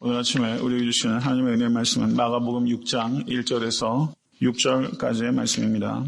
오늘 아침에 우리에게 주시는 하나님의 은혜의 말씀은 마가복음 6장 1절에서 6절까지의 말씀입니다.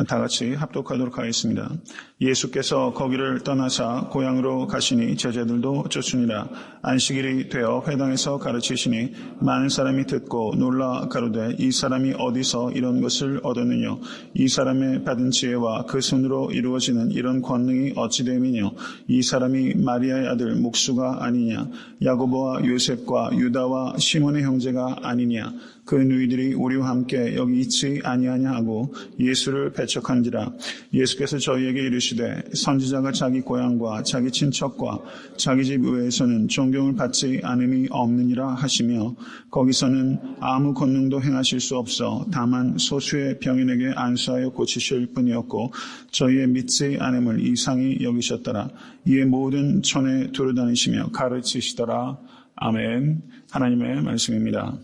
다 같이 합독하도록 하겠습니다. 예수께서 거기를 떠나사 고향으로 가시니 제자들도 쫓으니라. 안식일이 되어 회당에서 가르치시니 많은 사람이 듣고 놀라 가로되 이 사람이 어디서 이런 것을 얻었느냐. 이 사람의 받은 지혜와 그 손으로 이루어지는 이런 권능이 어찌 됨이냐. 이 사람이 마리아의 아들 목수가 아니냐. 야고보와 요셉과 유다와 시몬의 형제가 아니냐. 그 누이들이 우리와 함께 여기 있지 아니하냐 하고 예수를 배척한지라. 예수께서 저희에게 이르시되 선지자가 자기 고향과 자기 친척과 자기 집 외에서는 존경을 받지 않음이 없느니라 하시며 거기서는 아무 권능도 행하실 수 없어 다만 소수의 병인에게 안수하여 고치실 뿐이었고 저희의 믿지 않음을 이상히 여기셨더라. 이에 모든 촌에 두루다니시며 가르치시더라. 아멘. 하나님의 말씀입니다.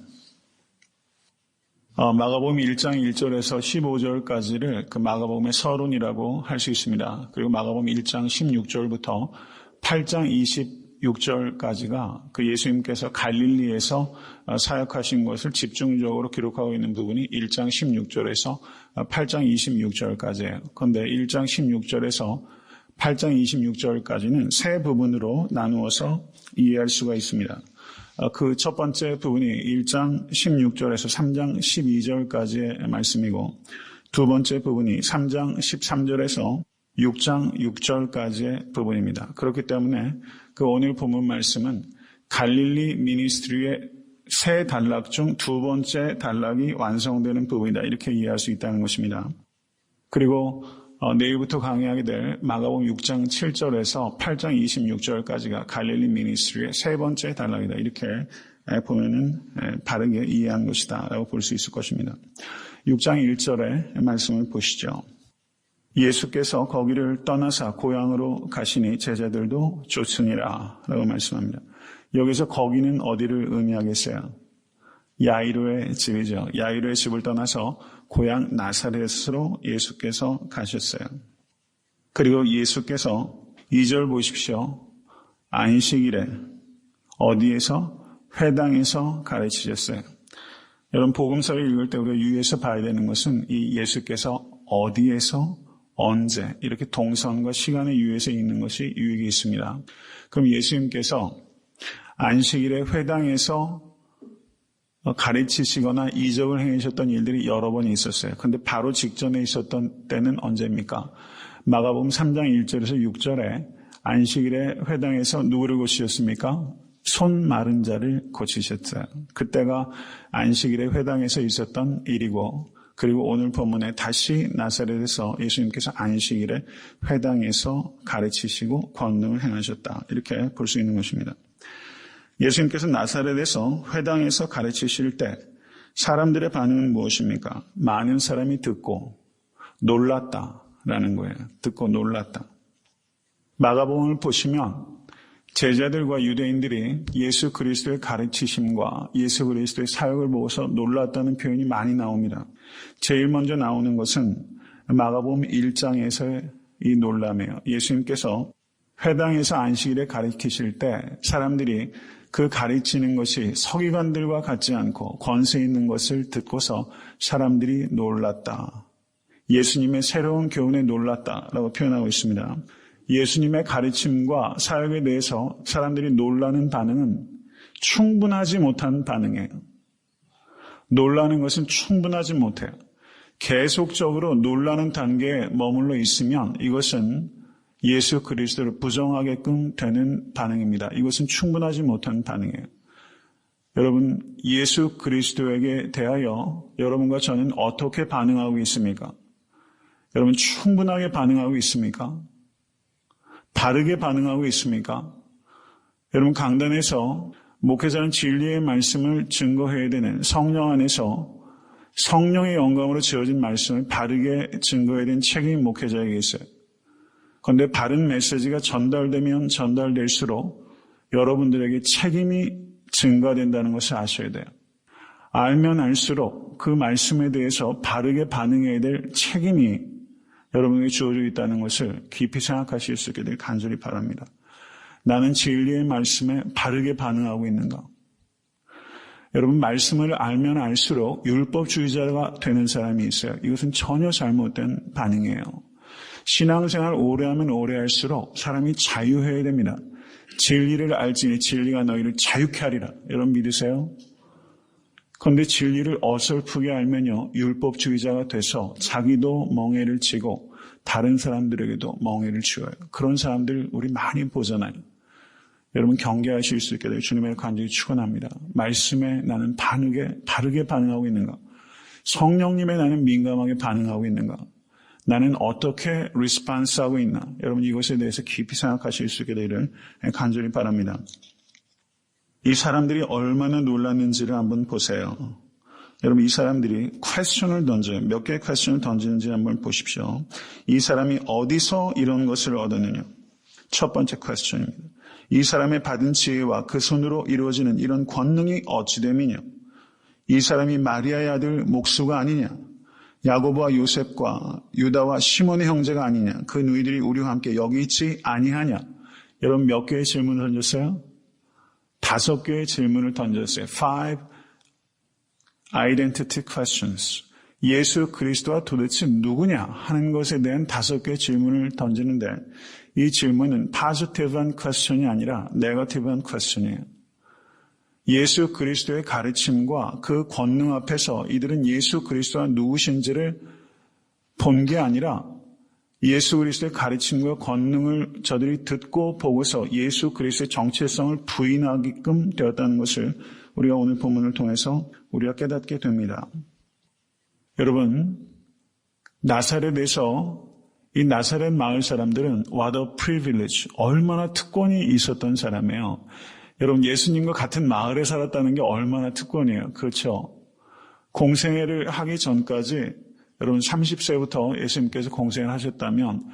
마가복음 1장 1절에서 15절까지를 그 마가복음의 서론이라고 할 수 있습니다. 그리고 마가복음 1장 16절부터 8장 26절까지가 그 예수님께서 갈릴리에서 사역하신 것을 집중적으로 기록하고 있는 부분이 1장 16절에서 8장 26절까지예요. 그런데 1장 16절에서 8장 26절까지는 세 부분으로 나누어서 이해할 수가 있습니다. 그 첫 번째 부분이 1장 16절에서 3장 12절까지의 말씀이고 두 번째 부분이 3장 13절에서 6장 6절까지의 부분입니다. 그렇기 때문에 그 오늘 본문 말씀은 갈릴리 미니스트리의 세 단락 중 두 번째 단락이 완성되는 부분이다. 이렇게 이해할 수 있다는 것입니다. 그리고 내일부터 강의하게 될 마가복음 6장 7절에서 8장 26절까지가 갈릴리 미니스트리의 세 번째 단락이다. 이렇게 보면은 바르게 이해한 것이다 라고 볼 수 있을 것입니다. 6장 1절의 말씀을 보시죠. 예수께서 거기를 떠나사 고향으로 가시니 제자들도 쫓으니라 라고 말씀합니다. 여기서 거기는 어디를 의미하겠어요? 야이로의 집이죠. 야이로의 집을 떠나서 고향 나사렛으로 예수께서 가셨어요. 그리고 예수께서 2절 보십시오. 안식일에 어디에서? 회당에서 가르치셨어요. 여러분 복음서를 읽을 때 우리가 유의해서 봐야 되는 것은 이 예수께서 어디에서 언제 이렇게 동선과 시간에 유의해서 읽는 것이 유익이 있습니다. 그럼 예수님께서 안식일에 회당에서 가르치시거나 이적을 행하셨던 일들이 여러 번 있었어요. 그런데 바로 직전에 있었던 때는 언제입니까? 마가복음 3장 1절에서 6절에 안식일에 회당에서 누구를 고치셨습니까? 손 마른 자를 고치셨어요. 그때가 안식일에 회당에서 있었던 일이고 그리고 오늘 본문에 다시 나사렛에서 예수님께서 안식일에 회당에서 가르치시고 권능을 행하셨다. 이렇게 볼 수 있는 것입니다. 예수님께서 나사렛에서 회당에서 가르치실 때 사람들의 반응은 무엇입니까? 많은 사람이 듣고 놀랐다라는 거예요. 듣고 놀랐다. 마가복음을 보시면 제자들과 유대인들이 예수 그리스도의 가르치심과 예수 그리스도의 사역을 보고서 놀랐다는 표현이 많이 나옵니다. 제일 먼저 나오는 것은 마가복음 1장에서의 이 놀람이에요. 예수님께서 회당에서 안식일에 가르치실 때 사람들이 그 가르치는 것이 서기관들과 같지 않고 권세 있는 것을 듣고서 사람들이 놀랐다. 예수님의 새로운 교훈에 놀랐다라고 표현하고 있습니다. 예수님의 가르침과 사역에 대해서 사람들이 놀라는 반응은 충분하지 못한 반응이에요. 놀라는 것은 충분하지 못해요. 계속적으로 놀라는 단계에 머물러 있으면 이것은 예수 그리스도를 부정하게끔 되는 반응입니다. 이것은 충분하지 못한 반응이에요. 여러분, 예수 그리스도에게 대하여 여러분과 저는 어떻게 반응하고 있습니까? 여러분, 충분하게 반응하고 있습니까? 바르게 반응하고 있습니까? 여러분, 강단에서 목회자는 진리의 말씀을 증거해야 되는 성령 안에서 성령의 영감으로 지어진 말씀을 바르게 증거해야 되는 책임이 목회자에게 있어요. 그런데 바른 메시지가 전달되면 전달될수록 여러분들에게 책임이 증가된다는 것을 아셔야 돼요. 알면 알수록 그 말씀에 대해서 바르게 반응해야 될 책임이 여러분에게 주어져 있다는 것을 깊이 생각하실 수 있게 될 간절히 바랍니다. 나는 진리의 말씀에 바르게 반응하고 있는가? 여러분, 말씀을 알면 알수록 율법주의자가 되는 사람이 있어요. 이것은 전혀 잘못된 반응이에요. 신앙생활 오래 하면 오래 할수록 사람이 자유해야 됩니다. 진리를 알지니 진리가 너희를 자유케 하리라. 여러분 믿으세요? 그런데 진리를 어설프게 알면요, 율법주의자가 돼서 자기도 멍해를 지고 다른 사람들에게도 멍해를 지어요. 그런 사람들 우리 많이 보잖아요. 여러분 경계하실 수 있게 되어 주님의 간절히 축원합니다. 말씀에 나는 바르게 반응하고 있는가? 성령님에 나는 민감하게 반응하고 있는가? 나는 어떻게 리스폰스하고 있나? 여러분 이것에 대해서 깊이 생각하실 수 있게 되기를 간절히 바랍니다. 이 사람들이 얼마나 놀랐는지를 한번 보세요. 여러분 이 사람들이 퀘스천을 던져요. 몇 개의 퀘스천을 던지는지 한번 보십시오. 이 사람이 어디서 이런 것을 얻었느냐? 첫 번째 퀘스천입니다. 이 사람의 받은 지혜와 그 손으로 이루어지는 이런 권능이 어찌 됨이냐? 이 사람이 마리아의 아들 목수가 아니냐? 야고보와 요셉과 유다와 시몬의 형제가 아니냐? 그 누이들이 우리와 함께 여기 있지 아니하냐? 여러분 몇 개의 질문을 던졌어요? 5개의 질문을 던졌어요. 5 identity questions. 예수 그리스도가 도대체 누구냐 하는 것에 대한 5개의 질문을 던지는데 이 질문은 positive한 question이 아니라 negative한 question이에요. 예수 그리스도의 가르침과 그 권능 앞에서 이들은 예수 그리스도가 누구신지를 본 게 아니라 예수 그리스도의 가르침과 권능을 저들이 듣고 보고서 예수 그리스도의 정체성을 부인하게끔 되었다는 것을 우리가 오늘 본문을 통해서 우리가 깨닫게 됩니다. 여러분, 나사렛에서 이 나사렛 마을 사람들은 what a privilege, 얼마나 특권이 있었던 사람이에요. 여러분 예수님과 같은 마을에 살았다는 게 얼마나 특권이에요. 그렇죠? 공생애를 하기 전까지 여러분 30세부터 예수님께서 공생을 하셨다면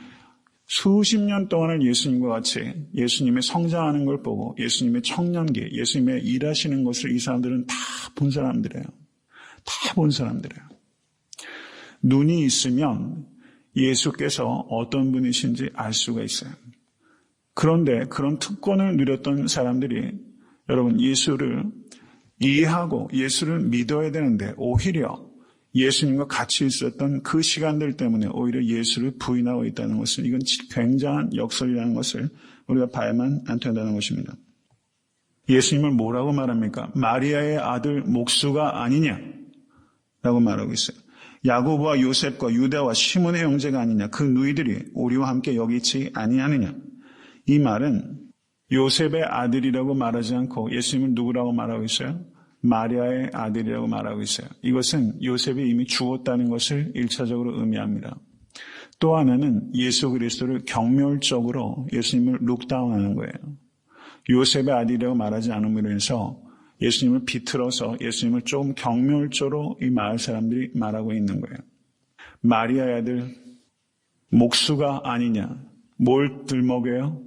수십 년 동안을 예수님과 같이 예수님의 성장하는 걸 보고 예수님의 청년기, 예수님의 일하시는 것을 이 사람들은 다 본 사람들이에요. 다 본 사람들이에요. 눈이 있으면 예수께서 어떤 분이신지 알 수가 있어요. 그런데 그런 특권을 누렸던 사람들이 여러분 예수를 이해하고 예수를 믿어야 되는데 오히려 예수님과 같이 있었던 그 시간들 때문에 오히려 예수를 부인하고 있다는 것은 이건 굉장한 역설이라는 것을 우리가 봐야만 안 된다는 것입니다. 예수님을 뭐라고 말합니까? 마리아의 아들 목수가 아니냐라고 말하고 있어요. 야고보와 요셉과 유다와 시몬의 형제가 아니냐? 그 누이들이 우리와 함께 여기 있지 아니하느냐? 이 말은 요셉의 아들이라고 말하지 않고 예수님을 누구라고 말하고 있어요? 마리아의 아들이라고 말하고 있어요. 이것은 요셉이 이미 죽었다는 것을 1차적으로 의미합니다. 또 하나는 예수 그리스도를 경멸적으로 예수님을 룩다운하는 거예요. 요셉의 아들이라고 말하지 않음으로 해서 예수님을 비틀어서 예수님을 조금 경멸적으로 이 마을 사람들이 말하고 있는 거예요. 마리아의 아들 목수가 아니냐? 뭘 들먹여요?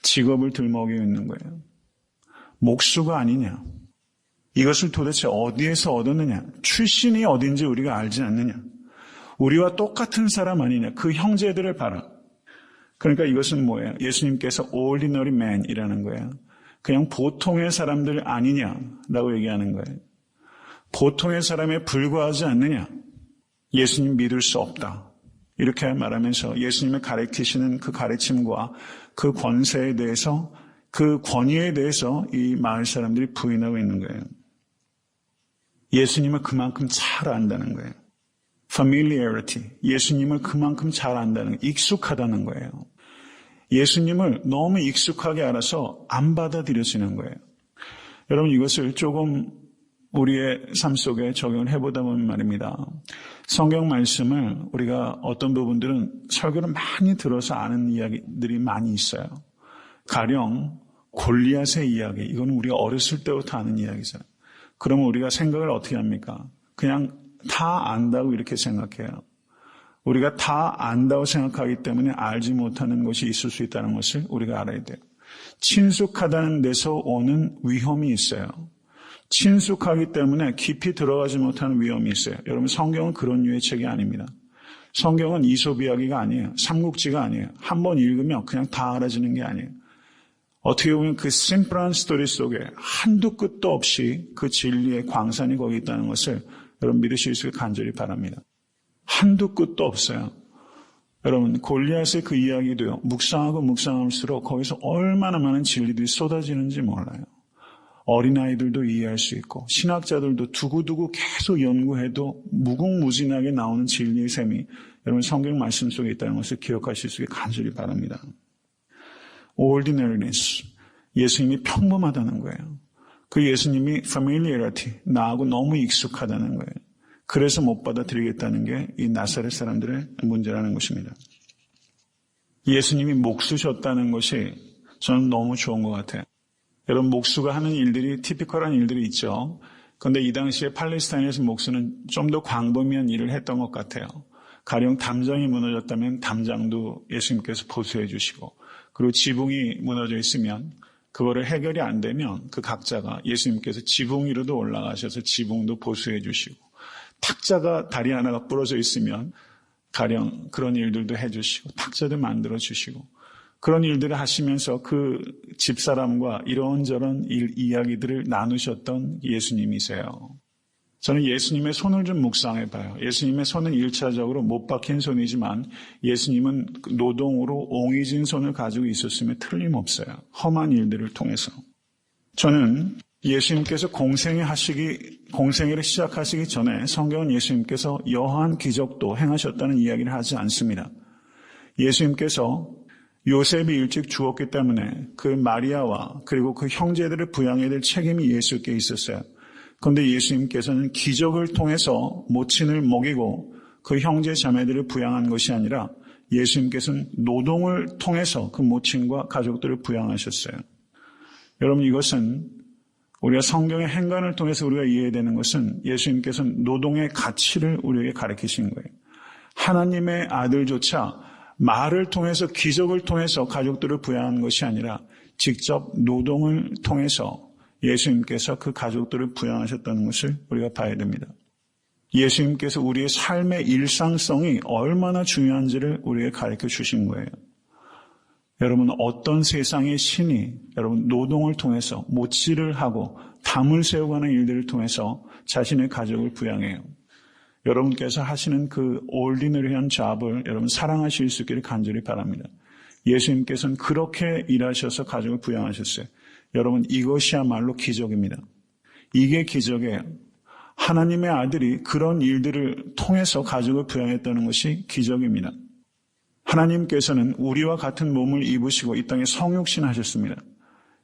직업을 들먹이고 있는 거예요. 목수가 아니냐? 이것을 도대체 어디에서 얻었느냐? 출신이 어딘지 우리가 알지 않느냐? 우리와 똑같은 사람 아니냐? 그 형제들을 봐라. 그러니까 이것은 뭐예요? 예수님께서 ordinary man이라는 거예요. 그냥 보통의 사람들 아니냐라고 얘기하는 거예요. 보통의 사람에 불과하지 않느냐? 예수님 믿을 수 없다. 이렇게 말하면서 예수님의 가르치시는 그 가르침과 그 권세에 대해서 그 권위에 대해서 이 마을 사람들이 부인하고 있는 거예요. 예수님을 그만큼 잘 안다는 거예요. familiarity, 예수님을 그만큼 잘 안다는, 익숙하다는 거예요. 예수님을 너무 익숙하게 알아서 안 받아들여지는 거예요. 여러분 이것을 조금 우리의 삶 속에 적용을 해보다 보면 말입니다. 성경 말씀을 우리가 어떤 부분들은 설교를 많이 들어서 아는 이야기들이 많이 있어요. 가령 골리앗의 이야기, 이거는 우리가 어렸을 때부터 아는 이야기잖아요. 그러면 우리가 생각을 어떻게 합니까? 그냥 다 안다고 이렇게 생각해요. 우리가 다 안다고 생각하기 때문에 알지 못하는 것이 있을 수 있다는 것을 우리가 알아야 돼요. 친숙하다는 데서 오는 위험이 있어요. 친숙하기 때문에 깊이 들어가지 못하는 위험이 있어요. 여러분 성경은 그런 류의 책이 아닙니다. 성경은 이솝 이야기가 아니에요. 삼국지가 아니에요. 한번 읽으면 그냥 다 알아지는 게 아니에요. 어떻게 보면 그 심플한 스토리 속에 한두 끝도 없이 그 진리의 광산이 거기 있다는 것을 여러분 믿으실 수 있게 간절히 바랍니다. 한두 끝도 없어요. 여러분 골리앗의 그 이야기도요. 묵상하고 묵상할수록 거기서 얼마나 많은 진리들이 쏟아지는지 몰라요. 어린아이들도 이해할 수 있고 신학자들도 두고두고 계속 연구해도 무궁무진하게 나오는 진리의 셈이 여러분 성경 말씀 속에 있다는 것을 기억하실 수 있게 간절히 바랍니다. ordinariness, 예수님이 평범하다는 거예요. 그 예수님이 familiarity, 나하고 너무 익숙하다는 거예요. 그래서 못 받아들이겠다는 게 이 나사렛 사람들의 문제라는 것입니다. 예수님이 목수셨다는 것이 저는 너무 좋은 것 같아요. 여러분 목수가 하는 일들이 티피컬한 일들이 있죠. 그런데 이 당시에 팔레스타인에서 목수는 좀 더 광범위한 일을 했던 것 같아요. 가령 담장이 무너졌다면 담장도 예수님께서 보수해 주시고 그리고 지붕이 무너져 있으면 그거를 해결이 안 되면 그 각자가 예수님께서 지붕 위로도 올라가셔서 지붕도 보수해 주시고 탁자가 다리 하나가 부러져 있으면 가령 그런 일들도 해주시고 탁자도 만들어 주시고 그런 일들을 하시면서 그 집사람과 이런저런 이야기들을 나누셨던 예수님이세요. 저는 예수님의 손을 좀 묵상해 봐요. 예수님의 손은 1차적으로 못 박힌 손이지만 예수님은 노동으로 옹이진 손을 가지고 있었음에 틀림없어요. 험한 일들을 통해서. 저는 예수님께서 공생애를 시작하시기 전에 성경은 예수님께서 여러한 기적도 행하셨다는 이야기를 하지 않습니다. 예수님께서 요셉이 일찍 죽었기 때문에 그 마리아와 그리고 그 형제들을 부양해야 될 책임이 예수께 있었어요. 그런데 예수님께서는 기적을 통해서 모친을 먹이고 그 형제 자매들을 부양한 것이 아니라 예수님께서는 노동을 통해서 그 모친과 가족들을 부양하셨어요. 여러분 이것은 우리가 성경의 행간을 통해서 우리가 이해되는 것은 예수님께서는 노동의 가치를 우리에게 가르치신 거예요. 하나님의 아들조차 말을 통해서 기적을 통해서 가족들을 부양한 것이 아니라 직접 노동을 통해서 예수님께서 그 가족들을 부양하셨다는 것을 우리가 봐야 됩니다. 예수님께서 우리의 삶의 일상성이 얼마나 중요한지를 우리에게 가르쳐 주신 거예요. 여러분 어떤 세상의 신이 여러분 노동을 통해서 못질을 하고 담을 세우고 하는 일들을 통해서 자신의 가족을 부양해요. 여러분께서 하시는 그 올디너리한 잡을 여러분 사랑하실 수 있기를 간절히 바랍니다. 예수님께서는 그렇게 일하셔서 가족을 부양하셨어요. 여러분 이것이야말로 기적입니다. 이게 기적이에요. 하나님의 아들이 그런 일들을 통해서 가족을 부양했다는 것이 기적입니다. 하나님께서는 우리와 같은 몸을 입으시고 이 땅에 성육신 하셨습니다.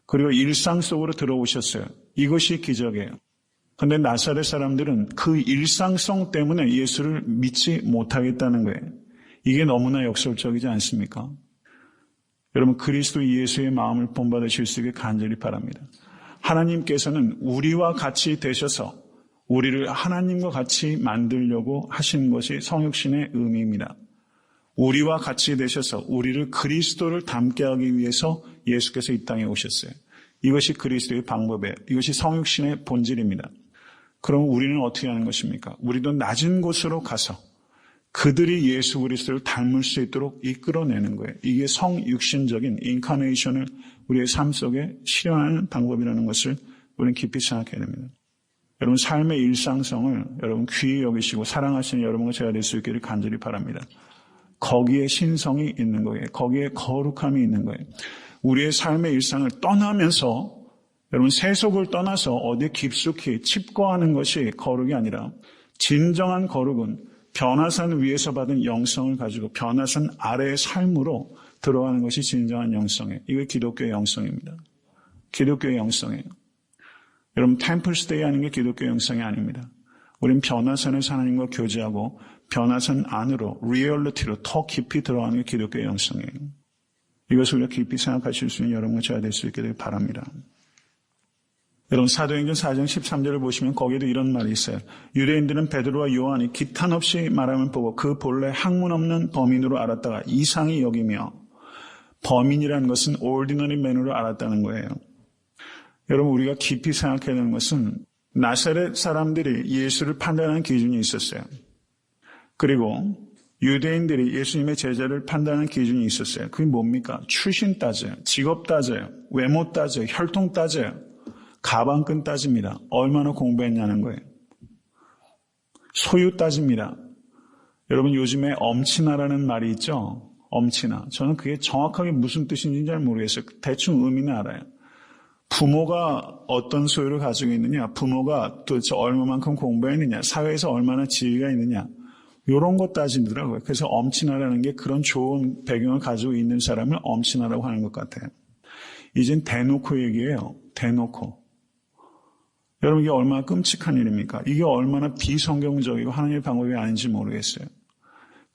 그리고 일상 속으로 들어오셨어요. 이것이 기적이에요. 그런데 나사렛 사람들은 그 일상성 때문에 예수를 믿지 못하겠다는 거예요. 이게 너무나 역설적이지 않습니까? 여러분 그리스도 예수의 마음을 본받으실 수 있게 간절히 바랍니다. 하나님께서는 우리와 같이 되셔서 우리를 하나님과 같이 만들려고 하신 것이 성육신의 의미입니다. 우리와 같이 되셔서 우리를 그리스도를 닮게 하기 위해서 예수께서 이 땅에 오셨어요. 이것이 그리스도의 방법이에요. 이것이 성육신의 본질입니다. 그럼 우리는 어떻게 하는 것입니까? 우리도 낮은 곳으로 가서 그들이 예수 그리스도를 닮을 수 있도록 이끌어내는 거예요. 이게 성육신적인 인카네이션을 우리의 삶 속에 실현하는 방법이라는 것을 우리는 깊이 생각해야 됩니다. 여러분 삶의 일상성을 여러분 귀히 여기시고 사랑하시는 여러분과 제가 될 수 있기를 간절히 바랍니다. 거기에 신성이 있는 거예요. 거기에 거룩함이 있는 거예요. 우리의 삶의 일상을 떠나면서 여러분 세속을 떠나서 어디 깊숙이 칩거하는 것이 거룩이 아니라 진정한 거룩은 변화산 위에서 받은 영성을 가지고 변화산 아래의 삶으로 들어가는 것이 진정한 영성이에요. 이게 기독교의 영성입니다. 기독교의 영성이에요. 여러분 템플스테이 하는 게 기독교의 영성이 아닙니다. 우린 변화산에서 하나님과 교제하고 변화산 안으로 리얼리티로 더 깊이 들어가는 게 기독교의 영성이에요. 이것을 우리가 깊이 생각하실 수 있는 여러분과 제가 될 수 있게 되길 바랍니다. 여러분 사도행전 4장 13절을 보시면 거기에도 이런 말이 있어요. 유대인들은 베드로와 요한이 기탄 없이 말함을 보고 그 본래 학문 없는 범인으로 알았다가 이상히 여기며 범인이라는 것은 ordinary man으로 알았다는 거예요. 여러분 우리가 깊이 생각해야 되는 것은 나사렛 사람들이 예수를 판단하는 기준이 있었어요. 그리고 유대인들이 예수님의 제자를 판단하는 기준이 있었어요. 그게 뭡니까? 출신 따져요. 직업 따져요. 외모 따져요. 혈통 따져요. 가방끈 따집니다. 얼마나 공부했냐는 거예요. 소유 따집니다. 여러분 요즘에 엄친아라는 말이 있죠? 엄친아. 저는 그게 정확하게 무슨 뜻인지 잘 모르겠어요. 대충 의미는 알아요. 부모가 어떤 소유를 가지고 있느냐, 부모가 도대체 얼마만큼 공부했느냐, 사회에서 얼마나 지위가 있느냐, 이런 것 따지더라고요. 그래서 엄친아라는 게 그런 좋은 배경을 가지고 있는 사람을 엄친아라고 하는 것 같아요. 이젠 대놓고 얘기해요. 대놓고. 여러분 이게 얼마나 끔찍한 일입니까? 이게 얼마나 비성경적이고 하나님의 방법이 아닌지 모르겠어요.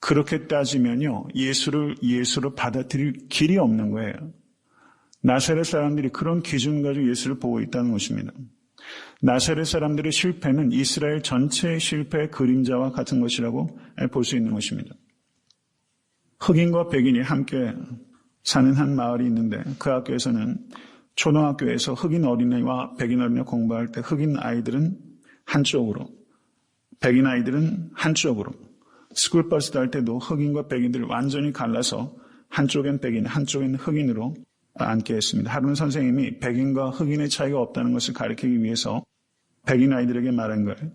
그렇게 따지면요, 예수로 받아들일 길이 없는 거예요. 나사렛 사람들이 그런 기준 가지고 예수를 보고 있다는 것입니다. 나사렛 사람들의 실패는 이스라엘 전체의 실패의 그림자와 같은 것이라고 볼 수 있는 것입니다. 흑인과 백인이 함께 사는 한 마을이 있는데 그 학교에서는 초등학교에서 흑인 어린이와 백인 어린이가 공부할 때 흑인 아이들은 한쪽으로, 백인 아이들은 한쪽으로, 스쿨버스 탈 때도 흑인과 백인들을 완전히 갈라서 한쪽엔 백인, 한쪽엔 흑인으로 앉게 했습니다. 하루는 선생님이 백인과 흑인의 차이가 없다는 것을 가르치기 위해서 백인 아이들에게 말한 거예요.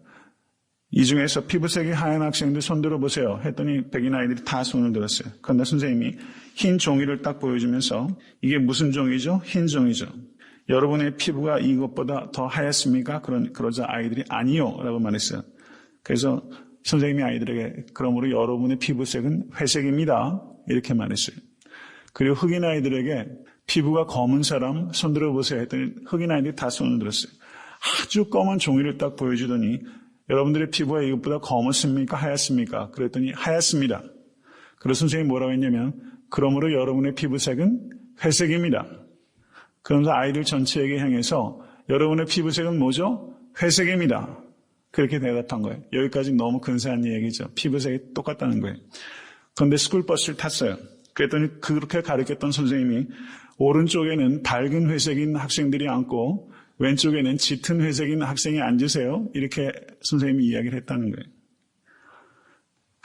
이 중에서 피부색이 하얀 학생들 손 들어보세요 했더니 백인 아이들이 다 손을 들었어요. 그런데 선생님이 흰 종이를 딱 보여주면서 이게 무슨 종이죠? 흰 종이죠. 여러분의 피부가 이것보다 더 하얗습니까? 그러자 아이들이 아니요 라고 말했어요. 그래서 선생님이 아이들에게 그러므로 여러분의 피부색은 회색입니다 이렇게 말했어요. 그리고 흑인 아이들에게 피부가 검은 사람 손 들어보세요 했더니 흑인 아이들이 다 손을 들었어요. 아주 검은 종이를 딱 보여주더니 여러분들의 피부가 이것보다 검었습니까? 하얗습니까? 그랬더니 하얗습니다. 그래서 선생님이 뭐라고 했냐면 그러므로 여러분의 피부색은 회색입니다. 그러면서 아이들 전체에게 향해서 여러분의 피부색은 뭐죠? 회색입니다. 그렇게 대답한 거예요. 여기까지 너무 근사한 얘기죠. 피부색이 똑같다는 거예요. 그런데 스쿨버스를 탔어요. 그랬더니 그렇게 가르쳤던 선생님이 오른쪽에는 밝은 회색인 학생들이 앉고 왼쪽에는 짙은 회색인 학생이 앉으세요. 이렇게 선생님이 이야기를 했다는 거예요.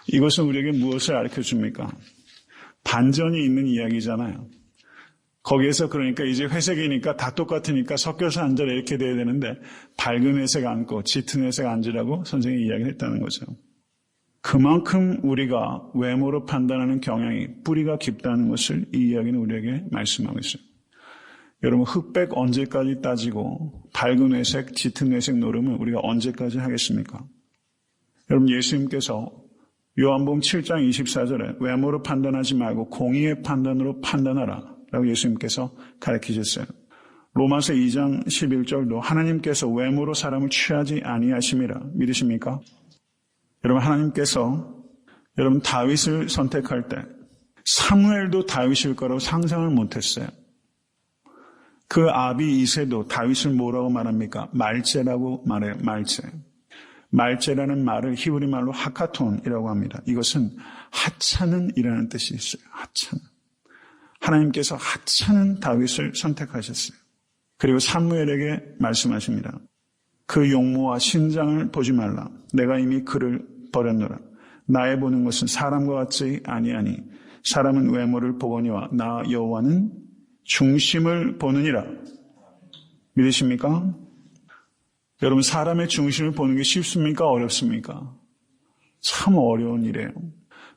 이것은 우리에게 무엇을 가르쳐줍니까? 반전이 있는 이야기잖아요. 거기에서 그러니까 이제 회색이니까 다 똑같으니까 섞여서 앉아라 이렇게 돼야 되는데 밝은 회색 앉고 짙은 회색 앉으라고 선생님이 이야기를 했다는 거죠. 그만큼 우리가 외모로 판단하는 경향이 뿌리가 깊다는 것을 이 이야기는 우리에게 말씀하고 있어요. 여러분 흑백 언제까지 따지고 밝은 회색, 짙은 회색 노름을 우리가 언제까지 하겠습니까? 여러분 예수님께서 요한복음 7장 24절에 외모로 판단하지 말고 공의의 판단으로 판단하라 라고 예수님께서 가르치셨어요. 로마서 2장 11절도 하나님께서 외모로 사람을 취하지 아니하심이라 믿으십니까? 여러분 하나님께서 여러분 다윗을 선택할 때 사무엘도 다윗일 거라고 상상을 못했어요. 그 아비 이새도 다윗을 뭐라고 말합니까? 말제라고 말해요. 말제. 말제라는 말을 히브리 말로 하카톤이라고 합니다. 이것은 하찮은 이라는 뜻이 있어요. 하찮은. 하나님께서 하찮은 다윗을 선택하셨어요. 그리고 사무엘에게 말씀하십니다. 그 용모와 신장을 보지 말라. 내가 이미 그를 버렸노라. 나의 보는 것은 사람과 같지 아니하니 사람은 외모를 보거니와 나 여호와는 중심을 보느니라. 믿으십니까? 여러분 사람의 중심을 보는 게 쉽습니까? 어렵습니까? 참 어려운 일이에요.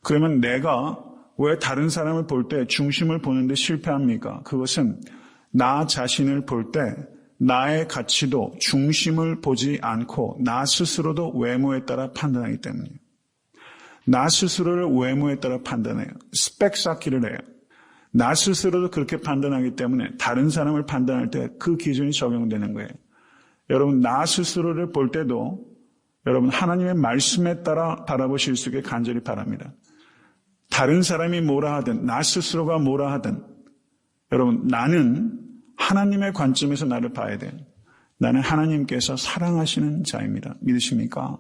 그러면 내가 왜 다른 사람을 볼 때 중심을 보는데 실패합니까? 그것은 나 자신을 볼 때 나의 가치도 중심을 보지 않고 나 스스로도 외모에 따라 판단하기 때문이에요. 나 스스로를 외모에 따라 판단해요. 스펙 쌓기를 해요. 나 스스로도 그렇게 판단하기 때문에 다른 사람을 판단할 때 그 기준이 적용되는 거예요. 여러분 나 스스로를 볼 때도 여러분 하나님의 말씀에 따라 바라보실 수 있게 간절히 바랍니다. 다른 사람이 뭐라 하든 나 스스로가 뭐라 하든 여러분 나는 하나님의 관점에서 나를 봐야 돼요. 나는 하나님께서 사랑하시는 자입니다. 믿으십니까?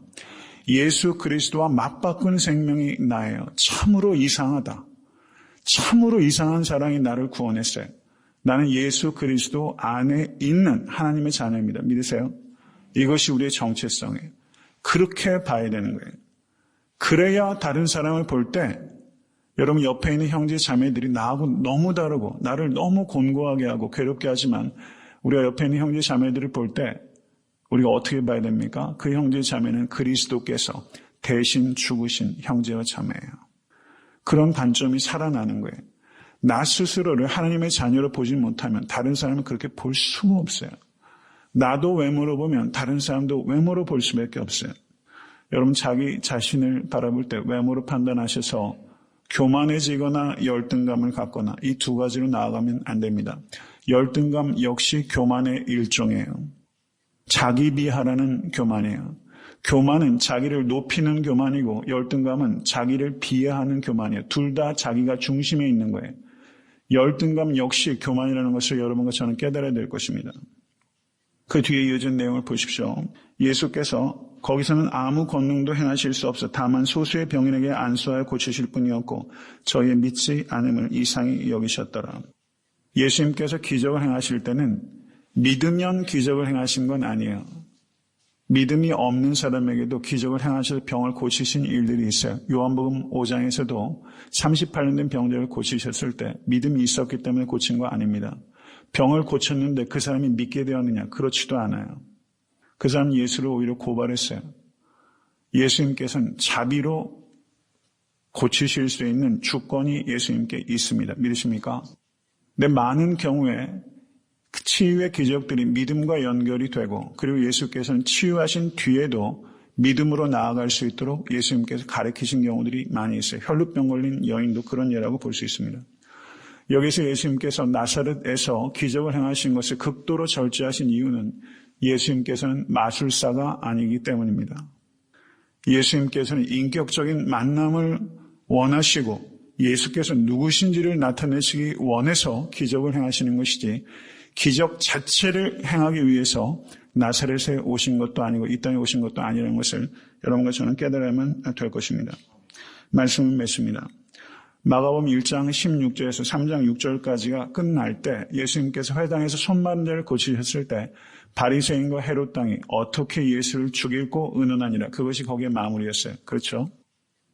예수 그리스도와 맞바꾼 생명이 나예요. 참으로 이상하다. 참으로 이상한 사랑이 나를 구원했어요. 나는 예수 그리스도 안에 있는 하나님의 자녀입니다. 믿으세요? 이것이 우리의 정체성이에요. 그렇게 봐야 되는 거예요. 그래야 다른 사람을 볼 때 여러분 옆에 있는 형제 자매들이 나하고 너무 다르고 나를 너무 곤고하게 하고 괴롭게 하지만 우리가 옆에 있는 형제 자매들을 볼 때 우리가 어떻게 봐야 됩니까? 그 형제 자매는 그리스도께서 대신 죽으신 형제와 자매예요. 그런 관점이 살아나는 거예요. 나 스스로를 하나님의 자녀로 보지 못하면 다른 사람은 그렇게 볼 수가 없어요. 나도 외모로 보면 다른 사람도 외모로 볼 수밖에 없어요. 여러분 자기 자신을 바라볼 때 외모로 판단하셔서 교만해지거나 열등감을 갖거나 이 두 가지로 나아가면 안 됩니다. 열등감 역시 교만의 일종이에요. 자기 비하라는 교만이에요. 교만은 자기를 높이는 교만이고 열등감은 자기를 비하하는 교만이에요. 둘 다 자기가 중심에 있는 거예요. 열등감 역시 교만이라는 것을 여러분과 저는 깨달아야 될 것입니다. 그 뒤에 이어진 내용을 보십시오. 예수께서 거기서는 아무 권능도 행하실 수 없어 다만 소수의 병인에게 안수하여 고치실 뿐이었고 저희의 믿지 않음을 이상히 여기셨더라. 예수님께서 기적을 행하실 때는 믿으면 기적을 행하신 건 아니에요. 믿음이 없는 사람에게도 기적을 행하셔서 병을 고치신 일들이 있어요. 요한복음 5장에서도 38년 된 병자를 고치셨을 때 믿음이 있었기 때문에 고친 거 아닙니다. 병을 고쳤는데 그 사람이 믿게 되었느냐? 그렇지도 않아요. 그 사람은 예수를 오히려 고발했어요. 예수님께서는 자비로 고치실 수 있는 주권이 예수님께 있습니다. 믿으십니까? 근데 많은 경우에 치유의 기적들이 믿음과 연결이 되고 그리고 예수께서는 치유하신 뒤에도 믿음으로 나아갈 수 있도록 예수님께서 가르치신 경우들이 많이 있어요. 혈루병 걸린 여인도 그런 예라고 볼 수 있습니다. 여기서 예수님께서 나사렛에서 기적을 행하신 것을 극도로 절제하신 이유는 예수님께서는 마술사가 아니기 때문입니다. 예수님께서는 인격적인 만남을 원하시고 예수께서 누구신지를 나타내시기 원해서 기적을 행하시는 것이지 기적 자체를 행하기 위해서 나사렛에 오신 것도 아니고 이 땅에 오신 것도 아니라는 것을 여러분과 저는 깨달아야만 될 것입니다. 말씀은 맺습니다. 마가복음 1장 16절에서 3장 6절까지가 끝날 때 예수님께서 회당에서 손 마른 자를 고치셨을 때 바리새인과 헤롯 당이 어떻게 예수를 죽이고 의논하니라. 그것이 거기에 마무리였어요. 그렇죠?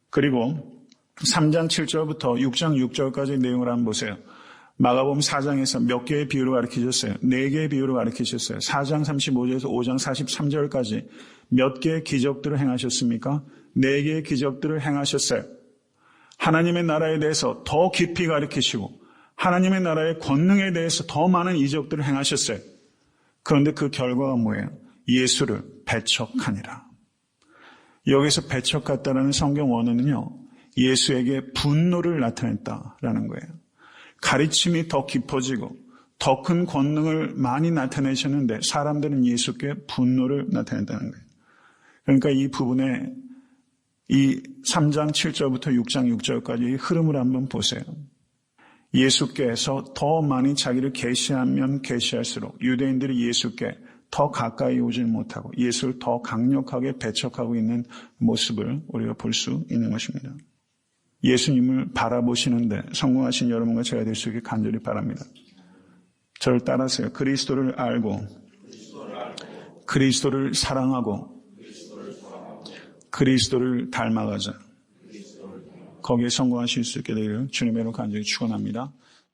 그리고 3장 7절부터 6장 6절까지 내용을 한번 보세요. 마가복음 4장에서 몇 개의 비유로 가르치셨어요? 4개의 비유로 가르치셨어요. 4장 35절에서 5장 43절까지 몇 개의 기적들을 행하셨습니까? 4개의 기적들을 행하셨어요. 하나님의 나라에 대해서 더 깊이 가르치시고 하나님의 나라의 권능에 대해서 더 많은 이적들을 행하셨어요. 그런데 그 결과가 뭐예요? 예수를 배척하니라. 여기서 배척했다라는 성경 원어는요, 예수에게 분노를 나타냈다라는 거예요. 가르침이 더 깊어지고 더 큰 권능을 많이 나타내셨는데 사람들은 예수께 분노를 나타냈다는 거예요. 그러니까 이 부분에 이 3장 7절부터 6장 6절까지 흐름을 한번 보세요. 예수께서 더 많이 자기를 계시하면 계시할수록 유대인들이 예수께 더 가까이 오질 못하고 예수를 더 강력하게 배척하고 있는 모습을 우리가 볼 수 있는 것입니다. 예수님을 바라보시는데 성공하신 여러분과 제가 될 수 있게 간절히 바랍니다. 저를 따라하세요. 그리스도를 알고 그리스도를 사랑하고 그리스도를 닮아가자. 거기에 성공하실 수 있게 되기를 주님의 이름으로 간절히 축원합니다.